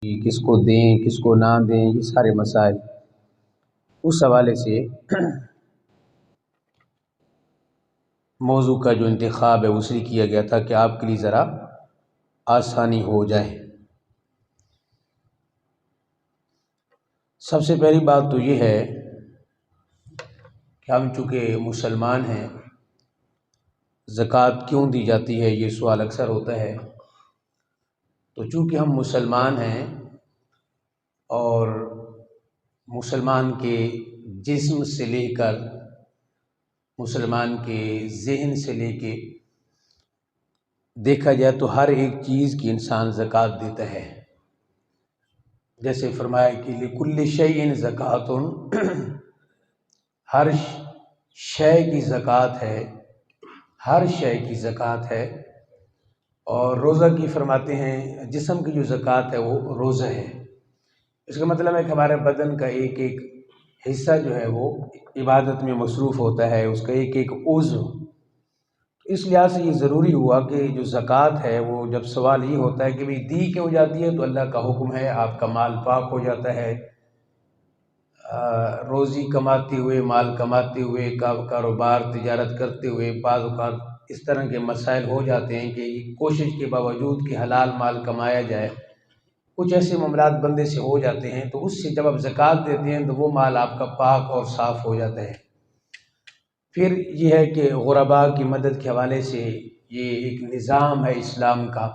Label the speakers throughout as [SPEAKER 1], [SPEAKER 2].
[SPEAKER 1] کس کو دیں کس کو نہ دیں، یہ سارے مسائل اس حوالے سے موضوع کا جو انتخاب ہے اس لیے کیا گیا تھا کہ آپ کے لیے ذرا آسانی ہو جائے۔ سب سے پہلی بات تو یہ ہے کہ ہم چونکہ مسلمان ہیں، زکوٰۃ کیوں دی جاتی ہے یہ سوال اکثر ہوتا ہے۔ تو چونکہ ہم مسلمان ہیں اور مسلمان کے جسم سے لے کر مسلمان کے ذہن سے لے کے دیکھا جائے تو ہر ایک چیز کی انسان زکوٰۃ دیتا ہے۔ جیسے فرمایا کہ لِكُلِّ شَيْءٍ زَكَاةٌ، ہر شے کی زکوٰۃ ہے، ہر شے کی زکوٰۃ ہے۔ اور روزہ کی فرماتے ہیں جسم کی جو زکوٰۃ ہے وہ روزہ ہے۔ اس کا مطلب ہے کہ ہمارے بدن کا ایک ایک حصہ جو ہے وہ عبادت میں مصروف ہوتا ہے، اس کا ایک ایک عضو۔ اس لحاظ سے یہ ضروری ہوا کہ جو زکوٰۃ ہے وہ جب سوال یہ ہوتا ہے کہ بھئی دی کیوں جاتی ہے، تو اللہ کا حکم ہے، آپ کا مال پاک ہو جاتا ہے۔ روزی کماتے ہوئے، مال کماتے ہوئے، کاروبار تجارت کرتے ہوئے بعض اوقات اس طرح کے مسائل ہو جاتے ہیں کہ کوشش کے باوجود کہ حلال مال کمایا جائے، کچھ ایسے معاملات بندے سے ہو جاتے ہیں، تو اس سے جب آپ زکوٰۃ دیتے ہیں تو وہ مال آپ کا پاک اور صاف ہو جاتا ہے۔ پھر یہ ہے کہ غرباء کی مدد کے حوالے سے یہ ایک نظام ہے اسلام کا،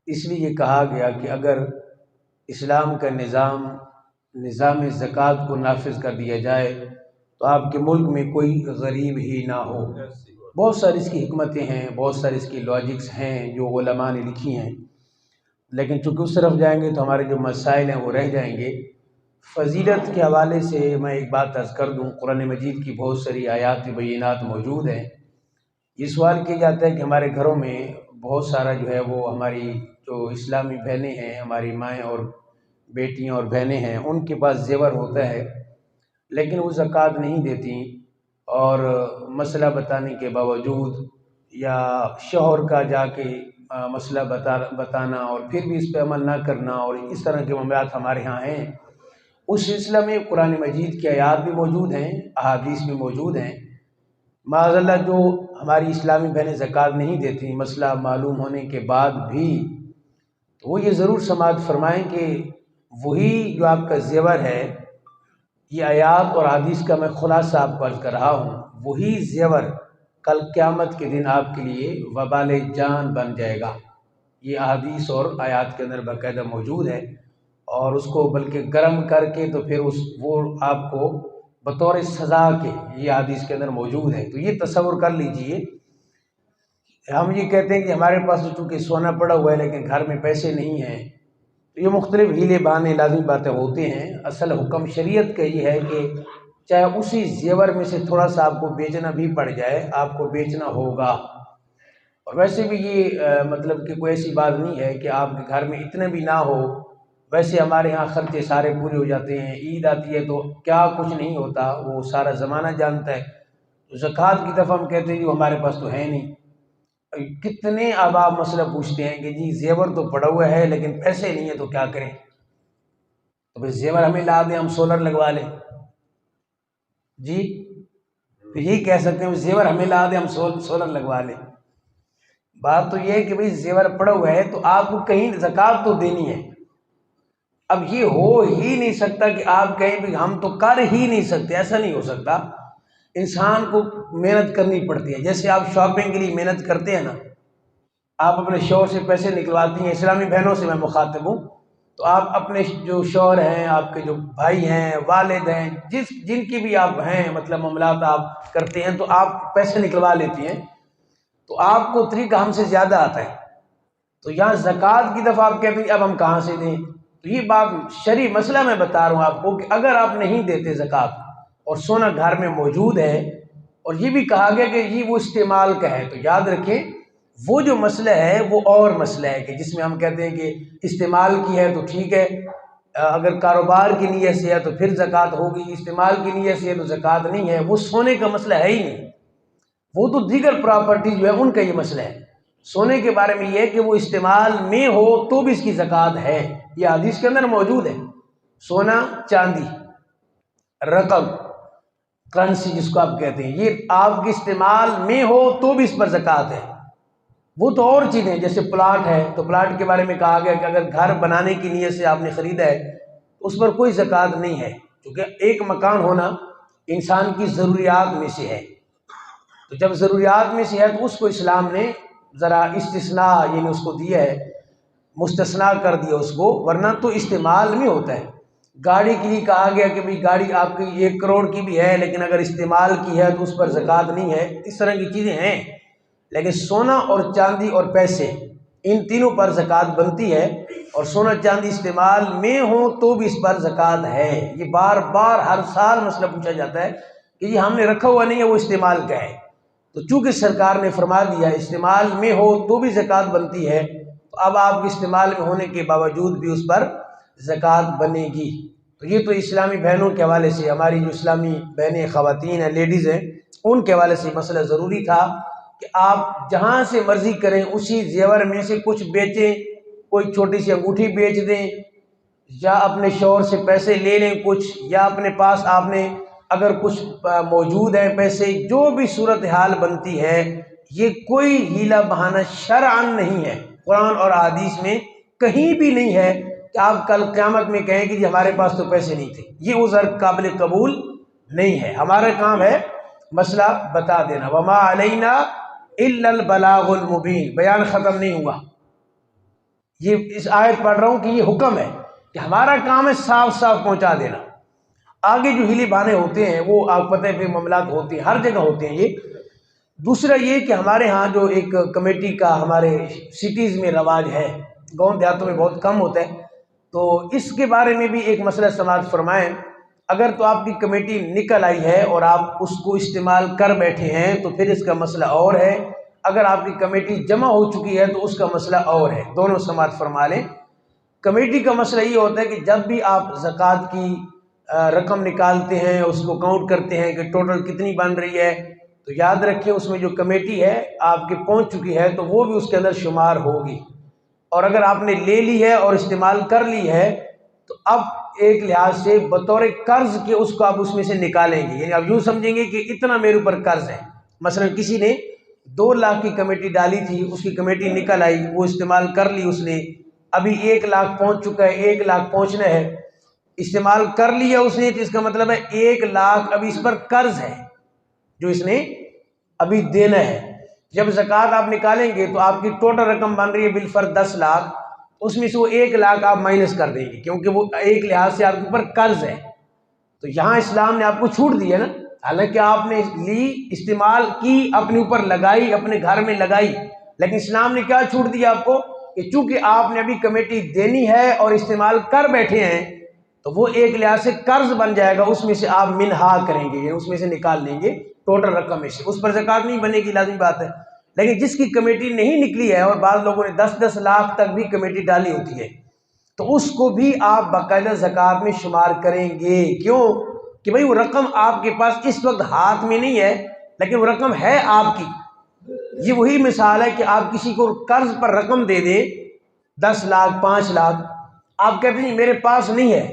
[SPEAKER 1] اس لیے یہ کہا گیا کہ اگر اسلام کا نظام زکوٰۃ کو نافذ کر دیا جائے تو آپ کے ملک میں کوئی غریب ہی نہ ہو۔ بہت ساری اس کی حکمتیں ہیں، بہت ساری اس کی لاجکس ہیں جو علماء نے لکھی ہیں، لیکن چونکہ اس طرف جائیں گے تو ہمارے جو مسائل ہیں وہ رہ جائیں گے۔ فضیلت کے حوالے سے میں ایک بات عرض کر دوں، قرآن مجید کی بہت ساری آیات بینات موجود ہیں۔ یہ سوال کیا جاتا ہے کہ ہمارے گھروں میں بہت سارا جو ہے وہ ہماری جو اسلامی بہنیں ہیں، ہماری مائیں اور بیٹیاں اور بہنیں ہیں، ان کے پاس زیور ہوتا ہے لیکن وہ زکوٰۃ نہیں دیتی، اور مسئلہ بتانے کے باوجود یا شوہر کا جا کے مسئلہ بتانا اور پھر بھی اس پہ عمل نہ کرنا، اور اس طرح کے معاملات ہمارے ہاں ہیں۔ اس سلسلہ میں قرآن مجید کی آیات بھی موجود ہیں، احادیث بھی موجود ہیں۔ معاذ اللہ جو ہماری اسلامی بہنیں زکوٰۃ نہیں دیتی، مسئلہ معلوم ہونے کے بعد بھی، تو وہ یہ ضرور سماعت فرمائیں کہ وہی جو آپ کا زیور ہے، یہ آیات اور حدیث کا میں خلاصہ آپ کو عرض کر رہا ہوں، وہی زیور کل قیامت کے دن آپ کے لیے وبال جان بن جائے گا۔ یہ احادیث اور آیات کے اندر باقاعدہ موجود ہے، اور اس کو بلکہ گرم کر کے تو پھر وہ آپ کو بطور سزا کے یہ حدیث کے اندر موجود ہے۔ تو یہ تصور کر لیجئے، ہم یہ کہتے ہیں کہ ہمارے پاس چونکہ سونا پڑا ہوا ہے لیکن گھر میں پیسے نہیں ہیں، تو یہ مختلف ہیلے بہانے لازمی باتیں ہوتے ہیں۔ اصل حکم شریعت کا یہ ہے کہ چاہے اسی زیور میں سے تھوڑا سا آپ کو بیچنا بھی پڑ جائے، آپ کو بیچنا ہوگا۔ اور ویسے بھی یہ مطلب کہ کوئی ایسی بات نہیں ہے کہ آپ کے گھر میں اتنا بھی نہ ہو، ویسے ہمارے ہاں خرچے سارے پورے ہو جاتے ہیں، عید آتی ہے تو کیا کچھ نہیں ہوتا، وہ سارا زمانہ جانتا ہے۔ تو زکوٰۃ کی دفعہ ہم کہتے ہیں کہ ہمارے پاس تو ہے نہیں۔ کتنے اب آپ مسئلہ پوچھتے ہیں کہ جی زیور تو پڑا ہوا ہے لیکن پیسے نہیں ہیں تو کیا کریں؟ تو بھئی زیور ہمیں لا دیں، ہم سولر لگوا لیں۔ جی تو یہی کہہ سکتے ہیں زیور ہمیں لا دیں، ہم سولر لگوا لیں۔ بات تو یہ ہے کہ بھئی زیور پڑا ہوا ہے تو آپ کو کہیں زکوٰۃ تو دینی ہے۔ اب یہ ہو ہی نہیں سکتا کہ آپ کہیں بھی ہم تو کر ہی نہیں سکتے، ایسا نہیں ہو سکتا۔ انسان کو محنت کرنی پڑتی ہے، جیسے آپ شاپنگ کے لیے محنت کرتے ہیں نا، آپ اپنے شوہر سے پیسے نکلواتی ہیں، اسلامی بہنوں سے میں مخاطب ہوں، تو آپ اپنے جو شوہر ہیں، آپ کے جو بھائی ہیں، والد ہیں، جن کی بھی آپ ہیں مطلب معاملات آپ کرتے ہیں، تو آپ پیسے نکلوا لیتی ہیں، تو آپ کو طریقہ ہم سے زیادہ آتا ہے۔ تو یہاں زکوٰۃ کی دفعہ آپ کہتے ہیں اب ہم کہاں سے دیں؟ تو یہ بات شرعی مسئلہ میں بتا رہا ہوں آپ کو کہ اگر آپ نہیں دیتے زکوٰۃ اور سونا گھر میں موجود ہے، اور یہ بھی کہا گیا کہ یہ وہ استعمال کا ہے، تو یاد رکھیں وہ جو مسئلہ ہے وہ اور مسئلہ ہے کہ جس میں ہم کہتے ہیں کہ استعمال کی ہے تو ٹھیک ہے، اگر کاروبار کی نیت سے ہے تو پھر زکوٰۃ ہوگی، استعمال کی نیت سے ہے تو زکوٰۃ نہیں ہے۔ وہ سونے کا مسئلہ ہے ہی نہیں، وہ تو دیگر پراپرٹی جو ہے ان کا یہ مسئلہ ہے۔ سونے کے بارے میں یہ ہے کہ وہ استعمال میں ہو تو بھی اس کی زکوٰۃ ہے، یہ حدیث کے اندر موجود ہے۔ سونا، چاندی، رقم، کرنسی جس کو آپ کہتے ہیں، یہ آپ کے استعمال میں ہو تو بھی اس پر زکوٰۃ ہے۔ وہ تو اور چیزیں جیسے پلاٹ ہے، تو پلاٹ کے بارے میں کہا گیا کہ اگر گھر بنانے کی نیت سے آپ نے خریدا ہے تو اس پر کوئی زکوٰۃ نہیں ہے، کیونکہ ایک مکان ہونا انسان کی ضروریات میں سے ہے۔ تو جب ضروریات میں سے ہے تو اس کو اسلام نے ذرا استثناء یعنی اس کو دیا ہے، مستثنا کر دیا اس کو، ورنہ تو استعمال میں ہوتا ہے۔ گاڑی کے لیے کہا گیا کہ بھئی گاڑی آپ کی 1 کروڑ کی بھی ہے لیکن اگر استعمال کی ہے تو اس پر زکوٰۃ نہیں ہے، اس طرح کی چیزیں ہیں۔ لیکن سونا اور چاندی اور پیسے، ان تینوں پر زکوٰۃ بنتی ہے، اور سونا چاندی استعمال میں ہو تو بھی اس پر زکوٰۃ ہے۔ یہ بار بار ہر سال مسئلہ پوچھا جاتا ہے کہ یہ ہم نے رکھا ہوا نہیں ہے، وہ استعمال کا ہے۔ تو چونکہ سرکار نے فرما دیا استعمال میں ہو تو بھی زکوٰۃ بنتی ہے، تو اب آپ کے استعمال میں ہونے کے باوجود بھی اس پر زکوٰۃ بنے گی۔ تو یہ تو اسلامی بہنوں کے حوالے سے، ہماری جو اسلامی بہنیں خواتین ہیں، لیڈیز ہیں، ان کے حوالے سے مسئلہ ضروری تھا کہ آپ جہاں سے مرضی کریں اسی زیور میں سے کچھ بیچیں، کوئی چھوٹی سی انگوٹھی بیچ دیں، یا اپنے شوہر سے پیسے لے لیں کچھ، یا اپنے پاس آپ نے اگر کچھ موجود ہیں پیسے، جو بھی صورتحال بنتی ہے، یہ کوئی ہیلا بہانہ شرعاً نہیں ہے، قرآن اور حدیث میں کہیں بھی نہیں ہے کہ آپ کل قیامت میں کہیں کہ جی ہمارے پاس تو پیسے نہیں تھے۔ یہ عذر قابل قبول نہیں ہے۔ ہمارا کام ہے مسئلہ بتا دینا، وما علینا الا البلاغ المبین، بیان ختم نہیں ہوا۔ یہ اس آیت پڑھ رہا ہوں کہ یہ حکم ہے کہ ہمارا کام ہے صاف صاف پہنچا دینا۔ آگے جو ہیلے بہانے ہوتے ہیں وہ آپ پتہ ہے معاملات ہوتے ہیں، ہر جگہ ہوتے ہیں۔ یہ دوسرا یہ کہ ہمارے ہاں جو ایک کمیٹی کا ہمارے سٹیز میں رواج ہے، گاؤں دیہاتوں میں بہت کم ہوتا ہے، تو اس کے بارے میں بھی ایک مسئلہ سماعت فرمائیں۔ اگر تو آپ کی کمیٹی نکل آئی ہے اور آپ اس کو استعمال کر بیٹھے ہیں تو پھر اس کا مسئلہ اور ہے، اگر آپ کی کمیٹی جمع ہو چکی ہے تو اس کا مسئلہ اور ہے، دونوں سماعت فرما لیں۔ کمیٹی کا مسئلہ یہ ہوتا ہے کہ جب بھی آپ زکوٰۃ کی رقم نکالتے ہیں، اس کو کاؤنٹ کرتے ہیں کہ ٹوٹل کتنی بن رہی ہے، تو یاد رکھیں اس میں جو کمیٹی ہے آپ کے پہنچ چکی ہے تو وہ بھی اس کے اندر شمار ہوگی، اور اگر آپ نے لے لی ہے اور استعمال کر لی ہے تو اب ایک لحاظ سے بطور قرض کے اس کو آپ اس میں سے نکالیں گے، یعنی آپ یوں سمجھیں گے کہ اتنا میرے اوپر قرض ہے۔ مثلا کسی نے 2 لاکھ کی کمیٹی ڈالی تھی، اس کی کمیٹی نکل آئی، وہ استعمال کر لی اس نے، ابھی 1 لاکھ پہنچ چکا ہے، 1 لاکھ پہنچنا ہے، استعمال کر لیا اس نے، تو اس کا مطلب ہے 1 لاکھ ابھی اس پر قرض ہے جو اس نے ابھی دینا ہے۔ جب زکوٰۃ آپ نکالیں گے تو آپ کی ٹوٹل رقم بن رہی ہے بالفرض 10 لاکھ، اس میں سے وہ 1 لاکھ آپ مائنس کر دیں گے کیونکہ وہ ایک لحاظ سے آپ کے اوپر قرض ہے۔ تو یہاں اسلام نے آپ کو چھوٹ دی ہے نا، حالانکہ آپ نے لی، استعمال کی، اپنے اوپر لگائی، اپنے گھر میں لگائی، لیکن اسلام نے کیا چھوٹ دی آپ کو کہ چونکہ آپ نے ابھی کمیٹی دینی ہے اور استعمال کر بیٹھے ہیں تو وہ ایک لحاظ سے قرض بن جائے گا، اس میں سے آپ منہا کریں گے، اس میں سے نکال لیں گے ٹوٹل رقم میں سے، اس پر زکوٰۃ نہیں بنے گی، لازمی بات ہے۔ لیکن جس کی کمیٹی نہیں نکلی ہے، اور بعض لوگوں نے 10-10 لاکھ تک بھی کمیٹی ڈالی ہوتی ہے، تو اس کو بھی آپ باقاعدہ زکوٰۃ میں شمار کریں گے۔ کیوں کہ بھئی وہ رقم آپ کے پاس اس وقت ہاتھ میں نہیں ہے لیکن وہ رقم ہے آپ کی۔ یہ وہی مثال ہے کہ آپ کسی کو قرض پر رقم دے دیں 10 لاکھ 5 لاکھ، آپ کہتے ہیں میرے پاس نہیں ہے،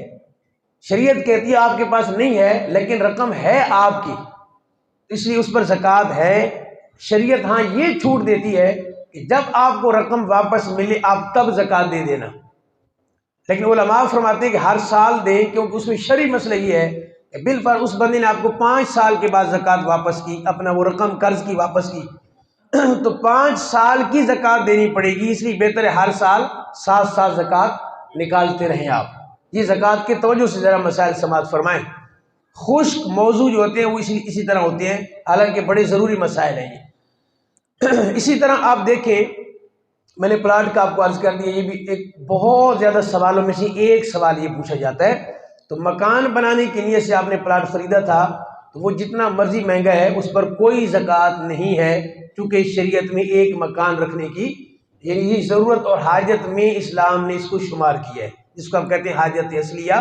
[SPEAKER 1] شریعت کہتی ہے آپ کے پاس نہیں ہے لیکن رقم ہے آپ کی، اس لیے اس پر زکوٰۃ ہے۔ شریعت ہاں یہ چھوٹ دیتی ہے کہ جب آپ کو رقم واپس ملے آپ تب زکوٰۃ دے دینا، لیکن علماء فرماتے ہیں کہ ہر سال دیں، کیونکہ اس میں شرعی مسئلہ یہ ہے کہ بالفرض اس بندے نے آپ کو 5 سال کے بعد زکوٰۃ واپس کی، اپنا وہ رقم قرض کی واپس کی، تو 5 سال کی زکوٰۃ دینی پڑے گی، اس لیے بہتر ہے ہر سال 7 زکوٰۃ نکالتے رہیں آپ۔ یہ زکوٰۃ کے توجہ سے ذرا مسائل سماعت فرمائیں۔ خشک موضوع جو ہوتے ہیں وہ اسی طرح ہوتے ہیں، حالانکہ بڑے ضروری مسائل ہیں یہ۔ اسی طرح آپ دیکھیں، میں نے پلاٹ کا آپ کو عرض کر دیا، یہ بھی ایک بہت زیادہ سوالوں میں سے ایک سوال یہ پوچھا جاتا ہے۔ تو مکان بنانے کی نیت سے آپ نے پلاٹ خریدا تھا تو وہ جتنا مرضی مہنگا ہے اس پر کوئی زکوٰۃ نہیں ہے، چونکہ شریعت میں ایک مکان رکھنے کی یعنی یہ ضرورت اور حاجت میں اسلام نے اس کو شمار کیا ہے، جس کو ہم کہتے ہیں حاجت اصلیہ،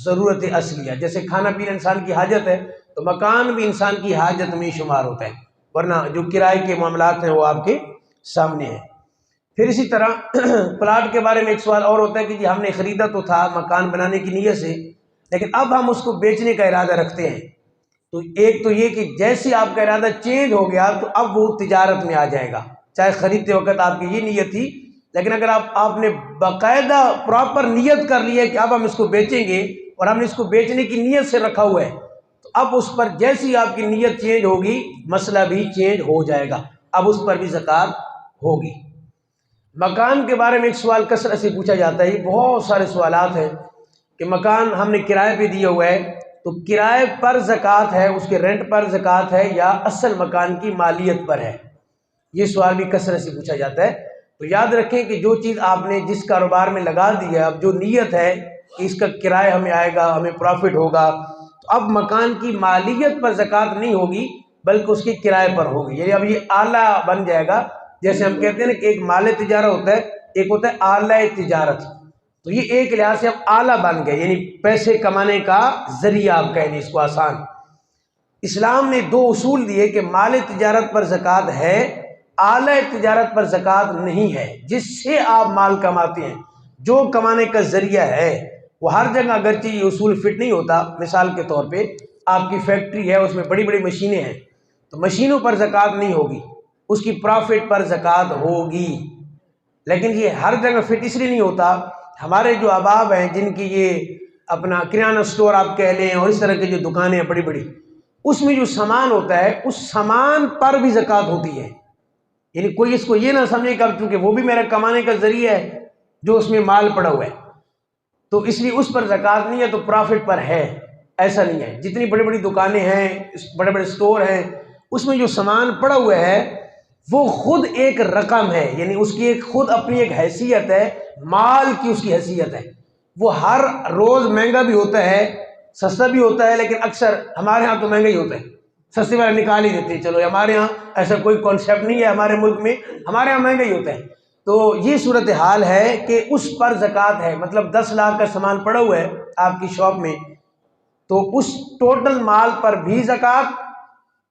[SPEAKER 1] ضرورت اصلیہ۔ جیسے کھانا پینا انسان کی حاجت ہے تو مکان بھی انسان کی حاجت میں شمار ہوتا ہے، ورنہ جو کرائے کے معاملات ہیں وہ آپ کے سامنے ہیں۔ پھر اسی طرح پلاٹ کے بارے میں ایک سوال اور ہوتا ہے کہ جی ہم نے خریدا تو تھا مکان بنانے کی نیت سے، لیکن اب ہم اس کو بیچنے کا ارادہ رکھتے ہیں، تو ایک تو یہ کہ جیسے آپ کا ارادہ چینج ہو گیا تو اب وہ تجارت میں آ جائے گا، چاہے خریدتے وقت آپ کی یہ نیت تھی، لیکن اگر آپ نے باقاعدہ پراپر نیت کر لی ہے کہ اب ہم اس کو بیچیں گے اور ہم نے اس کو بیچنے کی نیت سے رکھا ہوا ہے، تو اب اس پر جیسی آپ کی نیت چینج ہوگی مسئلہ بھی چینج ہو جائے گا، اب اس پر بھی زکوٰۃ ہوگی۔ مکان کے بارے میں ایک سوال کثرت سے پوچھا جاتا ہے، یہ بہت سارے سوالات ہیں کہ مکان ہم نے کرائے پہ دیا ہوا ہے تو کرائے پر زکوٰۃ ہے، اس کے رینٹ پر زکوٰۃ ہے یا اصل مکان کی مالیت پر ہے؟ یہ سوال بھی کثرت سے پوچھا جاتا ہے۔ تو یاد رکھیں کہ جو چیز آپ نے جس کاروبار میں لگا دی ہے، اب جو نیت ہے کہ اس کا کرایہ ہمیں آئے گا، ہمیں پروفٹ ہوگا، تو اب مکان کی مالیت پر زکوٰۃ نہیں ہوگی بلکہ اس کے کرائے پر ہوگی، یعنی اب یہ اعلیٰ بن جائے گا۔ جیسے ہم کہتے ہیں نا کہ ایک مال تجارت ہوتا ہے، ایک ہوتا ہے اعلیٰ تجارت، تو یہ ایک لحاظ سے اب اعلیٰ بن گئے، یعنی پیسے کمانے کا ذریعہ آپ کہیں اس کو آسان۔ اسلام نے دو اصول دیے کہ مال تجارت پر زکوٰۃ ہے، اعلیٰ تجارت پر زکوٰۃ نہیں ہے۔ جس سے آپ مال کماتے ہیں، جو کمانے کا ذریعہ ہے، وہ ہر جگہ اگرچہ یہ اصول فٹ نہیں ہوتا۔ مثال کے طور پہ آپ کی فیکٹری ہے، اس میں بڑی بڑی مشینیں ہیں، تو مشینوں پر زکوٰۃ نہیں ہوگی، اس کی پروفٹ پر زکوٰۃ ہوگی، لیکن یہ ہر جگہ فٹ اس لیے نہیں ہوتا۔ ہمارے جو احباب ہیں جن کی یہ اپنا کرانہ سٹور آپ کہہ لیں اور اس طرح کی جو دکانیں ہیں بڑی بڑی، اس میں جو سامان ہوتا ہے اس سامان پر بھی زکوٰۃ ہوتی ہے، یعنی کوئی اس کو یہ نہ سمجھے کہ چونکہ وہ بھی میرا کمانے کا ذریعہ ہے جو اس میں مال پڑا ہوا ہے تو اس لیے اس پر زکوٰۃ نہیں ہے، تو پروفٹ پر ہے، ایسا نہیں ہے۔ جتنی بڑی بڑی دکانیں ہیں، بڑے بڑے سٹور ہیں، اس میں جو سامان پڑا ہوا ہے وہ خود ایک رقم ہے، یعنی اس کی ایک خود اپنی ایک حیثیت ہے، مال کی اس کی حیثیت ہے۔ وہ ہر روز مہنگا بھی ہوتا ہے، سستا بھی ہوتا ہے، لیکن اکثر ہمارے ہاں تو مہنگا ہی ہوتا ہے، سستے والا نکال ہی دیتے ہیں، چلو ہمارے ہاں ایسا کوئی کانسیپٹ نہیں ہے، ہمارے ملک میں ہمارے ہاں مہنگا ہی ہوتا ہے۔ تو یہ صورتحال ہے کہ اس پر زکوٰۃ ہے، مطلب 10 لاکھ کا سامان پڑا ہوا ہے آپ کی شاپ میں، تو اس ٹوٹل مال پر بھی زکوٰۃ،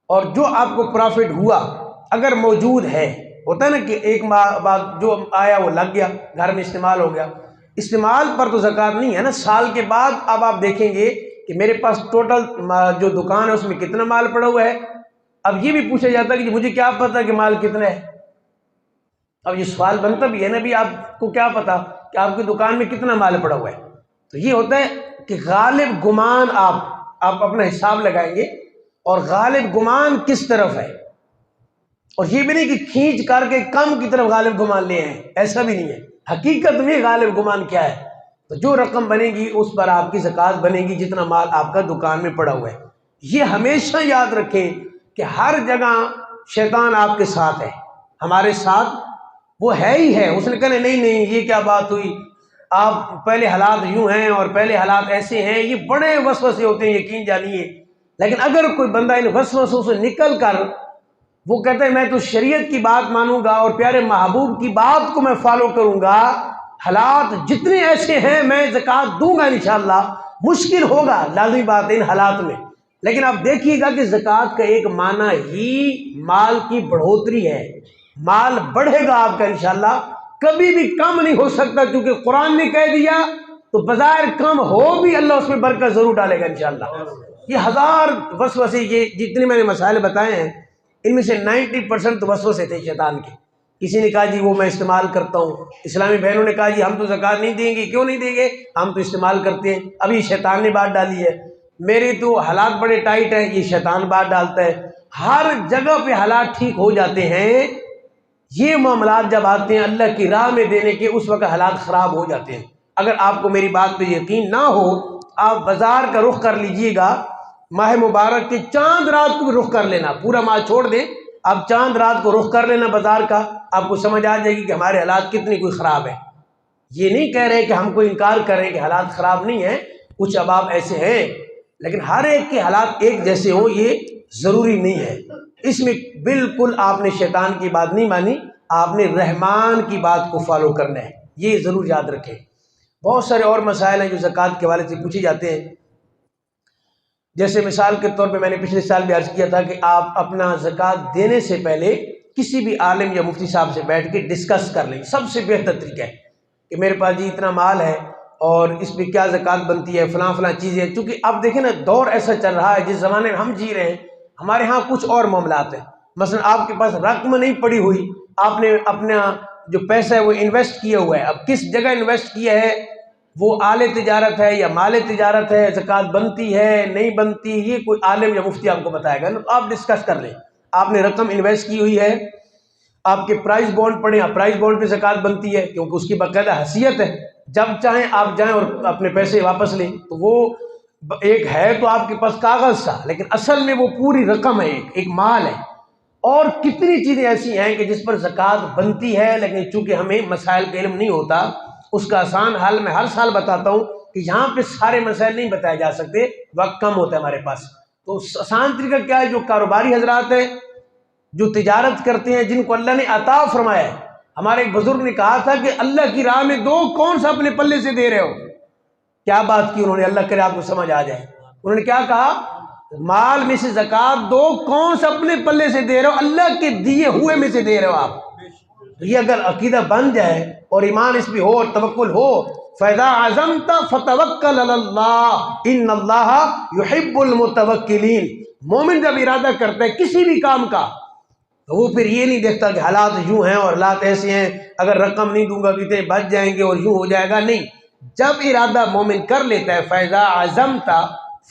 [SPEAKER 1] اور جو آپ کو پروفٹ ہوا اگر موجود ہے، ہوتا ہے نا کہ ایک ماہ بعد جو آیا وہ لگ گیا، گھر میں استعمال ہو گیا، استعمال پر تو زکوٰۃ نہیں ہے نا۔ سال کے بعد اب آپ دیکھیں گے کہ میرے پاس ٹوٹل جو دکان ہے اس میں کتنا مال پڑا ہوا ہے۔ اب یہ بھی پوچھا جاتا ہے کہ مجھے کیا پتا کہ مال کتنا ہے، اب یہ سوال بنتا بھی ہے نا، بھی آپ کو کیا پتا کہ آپ کی دکان میں کتنا مال پڑا ہوا ہے؟ تو یہ ہوتا ہے کہ غالب گمان آپ اپنا حساب لگائیں گے، اور غالب گمان کس طرف ہے، اور یہ بھی نہیں کہ کھینچ کر کے کم کی طرف غالب گمان لے ہیں، ایسا بھی نہیں ہے۔ حقیقت میں غالب گمان کیا ہے، تو جو رقم بنے گی اس پر آپ کی زکوٰۃ بنے گی، جتنا مال آپ کا دکان میں پڑا ہوا ہے۔ یہ ہمیشہ یاد رکھیں کہ ہر جگہ شیطان آپ کے ساتھ ہے، ہمارے ساتھ وہ ہے ہی ہے۔ اس نے کہا نہیں یہ کیا بات ہوئی، آپ پہلے حالات یوں ہیں اور پہلے حالات ایسے ہیں، یہ بڑے وسوسے ہوتے ہیں، یقین جانیے۔ لیکن اگر کوئی بندہ ان وسوسوں سے نکل کر وہ کہتا ہے میں تو شریعت کی بات مانوں گا اور پیارے محبوب کی بات کو میں فالو کروں گا، حالات جتنے ایسے ہیں میں زکوٰۃ دوں گا انشاءاللہ، مشکل ہوگا لازمی بات ہے ان حالات میں، لیکن آپ دیکھیے گا کہ زکوٰۃ کا ایک معنی ہی مال کی بڑھوتری ہے، مال بڑھے گا آپ کا انشاءاللہ، کبھی بھی کم نہیں ہو سکتا، کیونکہ قرآن نے کہہ دیا تو بظاہر کم ہو بھی اللہ اس میں برکت ضرور ڈالے گا انشاءاللہ۔ یہ ہزار وسوسے، یہ جتنے میں نے مسائل بتائے ہیں ان میں سے 90% تو وسوسے تھے شیطان کے۔ کسی نے کہا جی وہ میں استعمال کرتا ہوں، اسلامی بہنوں نے کہا جی ہم تو زکوٰۃ نہیں دیں گے، کیوں نہیں دیں گے، ہم تو استعمال کرتے ہیں، ابھی شیطان نے بات ڈالی ہے، میرے تو حالات بڑے ٹائٹ ہیں، یہ شیطان بات ڈالتا ہے۔ ہر جگہ پہ حالات ٹھیک ہو جاتے ہیں، یہ معاملات جب آتے ہیں اللہ کی راہ میں دینے کے، اس وقت حالات خراب ہو جاتے ہیں۔ اگر آپ کو میری بات پہ یقین نہ ہو، آپ بازار کا رخ کر لیجئے گا، ماہ مبارک کے چاند رات کو بھی رخ کر لینا، پورا ماہ چھوڑ دیں، آپ چاند رات کو رخ کر لینا بازار کا، آپ کو سمجھ آ جائے گی کہ ہمارے حالات کتنی کوئی خراب ہے۔ یہ نہیں کہہ رہے کہ ہم کو انکار کر رہے ہیں کہ حالات خراب نہیں ہیں، کچھ احباب ایسے ہیں، لیکن ہر ایک کے حالات ایک جیسے ہوں یہ ضروری نہیں ہے۔ اس میں بالکل آپ نے شیطان کی بات نہیں مانی، آپ نے رحمان کی بات کو فالو کرنا ہے، یہ ضرور یاد رکھیں۔ بہت سارے اور مسائل ہیں جو زکوٰۃ کے حوالے سے پوچھے جاتے ہیں، جیسے مثال کے طور پہ میں نے پچھلے سال بھی عرض کیا تھا کہ آپ اپنا زکوٰۃ دینے سے پہلے
[SPEAKER 2] کسی بھی عالم یا مفتی صاحب سے بیٹھ کے ڈسکس کر لیں. سب سے بہتر طریقہ ہے کہ میرے پاس جی اتنا مال ہے اور اس پہ کیا زکوٰۃ بنتی ہے، فلاں فلاں چیزیں. چونکہ اب دیکھیں نا دور ایسا چل رہا ہے، جس زمانے میں ہم جی رہے ہیں ہمارے ہاں کچھ اور معاملات ہیں. مثلا آپ کے پاس رقم نہیں پڑی ہوئی، آپ نے اپنا جو پیسہ ہے وہ انویسٹ کیا ہوا ہے. اب کس جگہ انویسٹ کیا ہے، وہ آل تجارت ہے یا مال تجارت ہے، زکوٰۃ بنتی ہے نہیں بنتی، یہ کوئی عالم یا مفتی آپ کو بتائے گا نا. آپ ڈسکس کر لیں. آپ نے رقم انویسٹ کی ہوئی ہے، آپ کے پرائز بانڈ پڑے، پرائز بانڈ پہ زکوٰۃ بنتی ہے کیونکہ اس کی باقاعدہ حیثیت ہے. جب چاہیں آپ جائیں اور اپنے پیسے واپس لیں. تو وہ ایک ہے تو آپ کے پاس کاغذ تھا، لیکن اصل میں وہ پوری رقم ہے، ایک مال ہے. اور کتنی چیزیں ایسی ہیں کہ جس پر زکوٰۃ بنتی ہے، لیکن چونکہ ہمیں مسائل کا علم نہیں ہوتا، اس کا آسان حل میں ہر سال بتاتا ہوں کہ یہاں پہ سارے مسائل نہیں بتائے جا سکتے، وقت کم ہوتا ہے ہمارے پاس. تو آسان طریقہ کیا ہے، جو کاروباری حضرات ہیں، جو تجارت کرتے ہیں، جن کو اللہ نے عطا فرمایا ہے. ہمارے ایک بزرگ نے کہا تھا کہ اللہ کی راہ میں دو کون سا اپنے پلے سے دے رہے ہو. کیا بات کی انہوں نے، اللہ کرے آپ کو سمجھ آ جائے. انہوں نے کیا کہا، مال میں سے زکوٰۃ دو کون سا اپنے پلے سے دے رہے ہو، اللہ کے دیے ہوئے میں سے دے رہے ہو آپ. یہ اگر عقیدہ بن جائے اور ایمان اس پہ ہو اور توکل ہو، فَإِذَا عَزَمْتَ فَتَوَكَّلْ عَلَى اللَّهِ إِنَّ اللَّهَ يُحِبُّ الْمُتَوَكِّلِينَ. مومن جب ارادہ کرتا ہے کسی بھی کام کا تو وہ پھر یہ نہیں دیکھتا کہ حالات یوں ہیں اور حالات ایسے ہیں، اگر رقم نہیں دوں گا تو اتنے بچ جائیں گے اور یوں ہو جائے گا. نہیں، جب ارادہ مومن کر لیتا ہے فَإِذَا عَزَمْتَ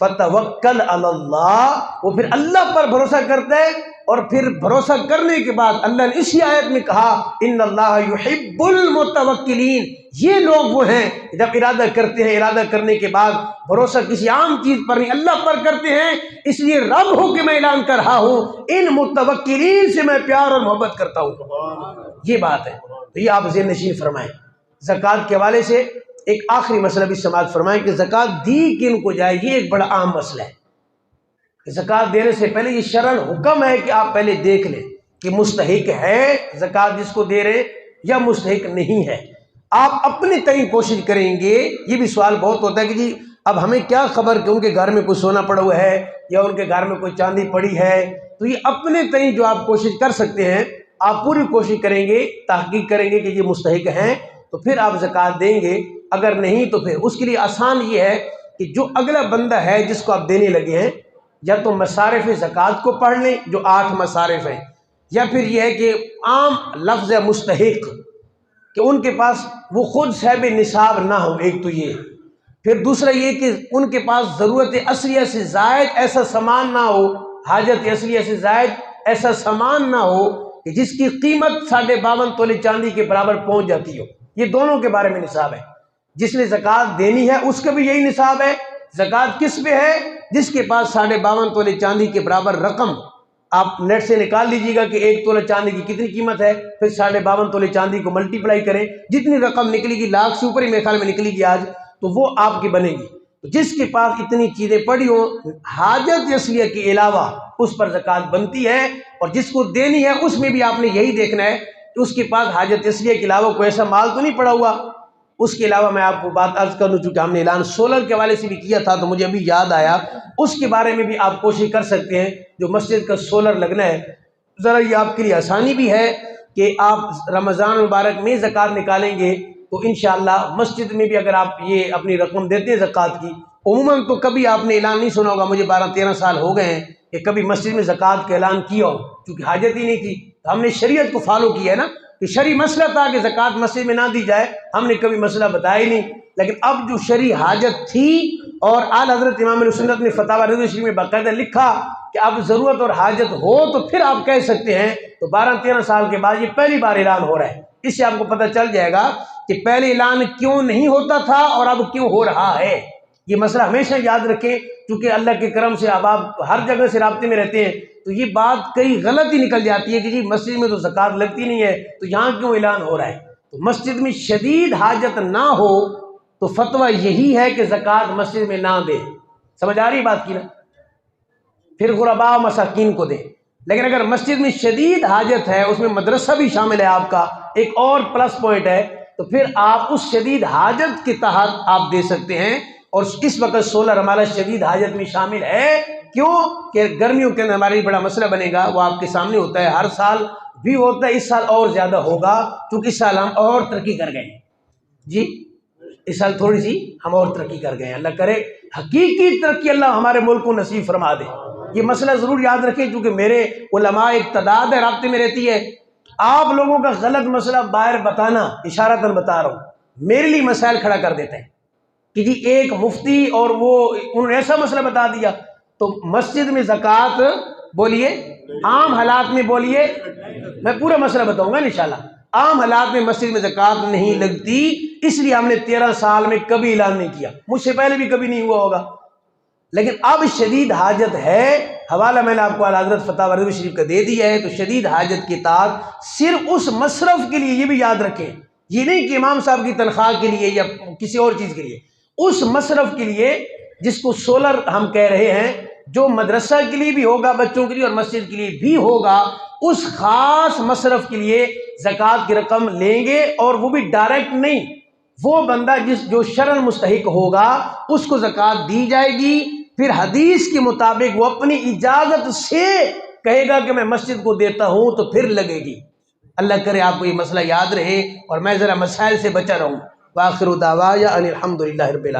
[SPEAKER 2] فَتَوَكَّلْ عَلَى اللَّهِ، وہ پھر اللہ پر بھروسہ کرتا ہے. اور پھر بھروسہ کرنے کے بعد اللہ نے اسی آیت میں کہا ان اللہ یحب المتوکلین. یہ لوگ وہ ہیں جب ارادہ کرتے ہیں، ارادہ کرنے کے بعد بھروسہ کسی عام چیز پر نہیں اللہ پر کرتے ہیں. اس لیے رب ہو کے میں اعلان کر رہا ہوں ان متوکلین سے میں پیار اور محبت کرتا ہوں. یہ بات ہے. تو یہ آپ ذہن نشین فرمائیں. زکوٰۃ کے حوالے سے ایک آخری مسئلہ بھی سماعت فرمائیں کہ زکوٰۃ دی کن کو جائے. یہ ایک بڑا عام مسئلہ ہے. زکوٰۃ دینے سے پہلے یہ شرعاً حکم ہے کہ آپ پہلے دیکھ لیں کہ مستحق ہے زکوٰۃ جس کو دے رہے یا مستحق نہیں ہے. آپ اپنے تئیں کوشش کریں گے. یہ بھی سوال بہت ہوتا ہے کہ جی اب ہمیں کیا خبر کہ ان کے گھر میں کوئی سونا پڑا ہوا ہے یا ان کے گھر میں کوئی چاندی پڑی ہے. تو یہ اپنے تئیں جو آپ کوشش کر سکتے ہیں، آپ پوری کوشش کریں گے، تحقیق کریں گے کہ یہ مستحق ہیں تو پھر آپ زکوٰۃ دیں گے. اگر نہیں تو پھر اس کے لیے آسان یہ ہے کہ جو اگلا بندہ ہے جس کو آپ دینے لگے ہیں، یا تو مصارف زکوٰۃ کو پڑھ لیں جو 8 مصارف ہیں، یا پھر یہ ہے کہ عام لفظ مستحق کہ ان کے پاس وہ خود صاحب نصاب نہ ہو. ایک تو یہ، پھر دوسرا یہ کہ ان کے پاس ضرورت اصلیہ سے زائد ایسا سامان نہ ہو، حاجت اصلیہ سے زائد ایسا سامان نہ ہو کہ جس کی قیمت 52.5 تولے چاندی کے برابر پہنچ جاتی ہو. یہ دونوں کے بارے میں نصاب ہے. جس نے زکوٰۃ دینی ہے اس کا بھی یہی نصاب ہے. زکوٰۃ کس پہ ہے؟ جس کے پاس 52.5 تولے چاندی کے برابر رقم. آپ نیٹ سے نکال لیجیے گا کہ 1 تولہ چاندی کی کتنی قیمت ہے، پھر 52.5 تولے چاندی کو ملٹیپلائی کریں، جتنی رقم نکلے گی، لاکھ سے اوپر ہی میرے خیال میں نکلے گی آج، تو وہ آپ کی بنے گی. تو جس کے پاس اتنی چیزیں پڑی ہوں حاجت اصلیہ کے علاوہ اس پر زکوٰۃ بنتی ہے. اور جس کو دینی ہے اس میں بھی آپ نے یہی دیکھنا ہے کہ اس کے پاس حاجت اصلیہ کے علاوہ کوئی ایسا مال تو نہیں پڑا ہوا. اس کے علاوہ میں آپ کو بات عرض کر دوں، چونکہ ہم نے اعلان سولر کے حوالے سے بھی کیا تھا تو مجھے ابھی یاد آیا، اس کے بارے میں بھی آپ کوشش کر سکتے ہیں. جو مسجد کا سولر لگنا ہے، ذرا یہ آپ کے لیے آسانی بھی ہے کہ آپ رمضان مبارک میں زکوٰۃ نکالیں گے تو انشاءاللہ مسجد میں بھی اگر آپ یہ اپنی رقم دیتے ہیں زکوٰۃ کی، عموماً تو کبھی آپ نے اعلان نہیں سنا ہوگا، مجھے 12-13 سال ہو گئے ہیں کہ کبھی مسجد میں زکوٰۃ کا اعلان کیا ہو، چونکہ حاجت ہی نہیں تھی. تو ہم نے شریعت کو فالو کیا ہے نا، کہ شرعی مسئلہ تھا کہ زکوٰۃ مسجد میں نہ دی جائے، ہم نے کبھی مسئلہ بتایا ہی نہیں. لیکن اب جو شرعی حاجت تھی اور اعلیٰ حضرت امام السنت نے فتاوی رضوی شریف میں باقاعدہ لکھا کہ اب ضرورت اور حاجت ہو تو پھر آپ کہہ سکتے ہیں. تو 12-13 سال کے بعد یہ پہلی بار اعلان ہو رہا ہے. اس سے آپ کو پتہ چل جائے گا کہ پہلے اعلان کیوں نہیں ہوتا تھا اور اب کیوں ہو رہا ہے. یہ مسئلہ ہمیشہ یاد رکھیں، کیونکہ اللہ کے کرم سے اب آپ ہر جگہ سے رابطے میں رہتے ہیں تو یہ بات کئی غلط ہی نکل جاتی ہے کہ جی مسجد میں تو زکوٰۃ لگتی نہیں ہے تو یہاں کیوں اعلان ہو رہا ہے. تو مسجد میں شدید حاجت نہ ہو تو فتویٰ یہی ہے کہ زکوٰۃ مسجد میں نہ دیں. سمجھ آ رہی بات کی نا؟ پھر غرباء مساکین کو دیں. لیکن اگر مسجد میں شدید حاجت ہے، اس میں مدرسہ بھی شامل ہے آپ کا، ایک اور پلس پوائنٹ ہے، تو پھر آپ اس شدید حاجت کے تحت آپ دے سکتے ہیں. اور اس وقت سولر ہمارا شدید حاجت میں شامل ہے. کیوں کہ گرمیوں کے اندر ہمارا بڑا مسئلہ بنے گا، وہ آپ کے سامنے ہوتا ہے، ہر سال بھی ہوتا ہے، اس سال اور زیادہ ہوگا کیونکہ اس سال ہم اور ترقی کر گئے ہیں. جی اس سال تھوڑی سی ہم اور ترقی کر گئے ہیں. اللہ کرے حقیقی ترقی اللہ ہمارے ملک کو نصیب فرما دے. یہ مسئلہ ضرور یاد رکھیں، کیونکہ میرے علماء ایک تعداد ہے، رابطے میں رہتی ہے. آپ لوگوں کا غلط مسئلہ باہر بتانا، اشارتاً بتا رہا ہوں، میرے لیے مسائل کھڑا کر دیتے ہیں کہ جی ایک مفتی اور وہ انہوں نے ایسا مسئلہ بتا دیا. تو مسجد میں زکوٰۃ بولیے، عام حالات میں بولیے، میں پورا مسئلہ بتاؤں گا انشاءاللہ. عام حالات میں مسجد میں زکوٰۃ نہیں لگتی، اس لیے ہم نے 13 سال میں کبھی اعلان نہیں کیا. مجھ سے پہلے بھی کبھی نہیں ہوا ہوگا، لیکن اب شدید حاجت ہے. حوالہ میں نے آپ کو اعلیٰ حضرت فتح رضوی شریف کا دے دیا ہے. تو شدید حاجت کے تحت صرف اس مصرف کے لیے، یہ بھی یاد رکھیں، یہ نہیں کہ امام صاحب کی تنخواہ کے لیے یا کسی اور چیز کے لیے، اس مصرف کے لیے جس کو سولر ہم کہہ رہے ہیں، جو مدرسہ کے لیے بھی ہوگا بچوں کے لیے اور مسجد کے لیے بھی ہوگا، اس خاص مصرف کے لیے زکوٰۃ کی رقم لیں گے. اور وہ بھی ڈائریکٹ نہیں، وہ بندہ جو شرعاً مستحق ہوگا اس کو زکوٰۃ دی جائے گی. پھر حدیث کے مطابق وہ اپنی اجازت سے کہے گا کہ میں مسجد کو دیتا ہوں تو پھر لگے گی. اللہ کرے آپ کو یہ مسئلہ یاد رہے اور میں ذرا مسائل سے بچا رہوں. وآخر دعوایا ان الحمد للہ رب العالمین.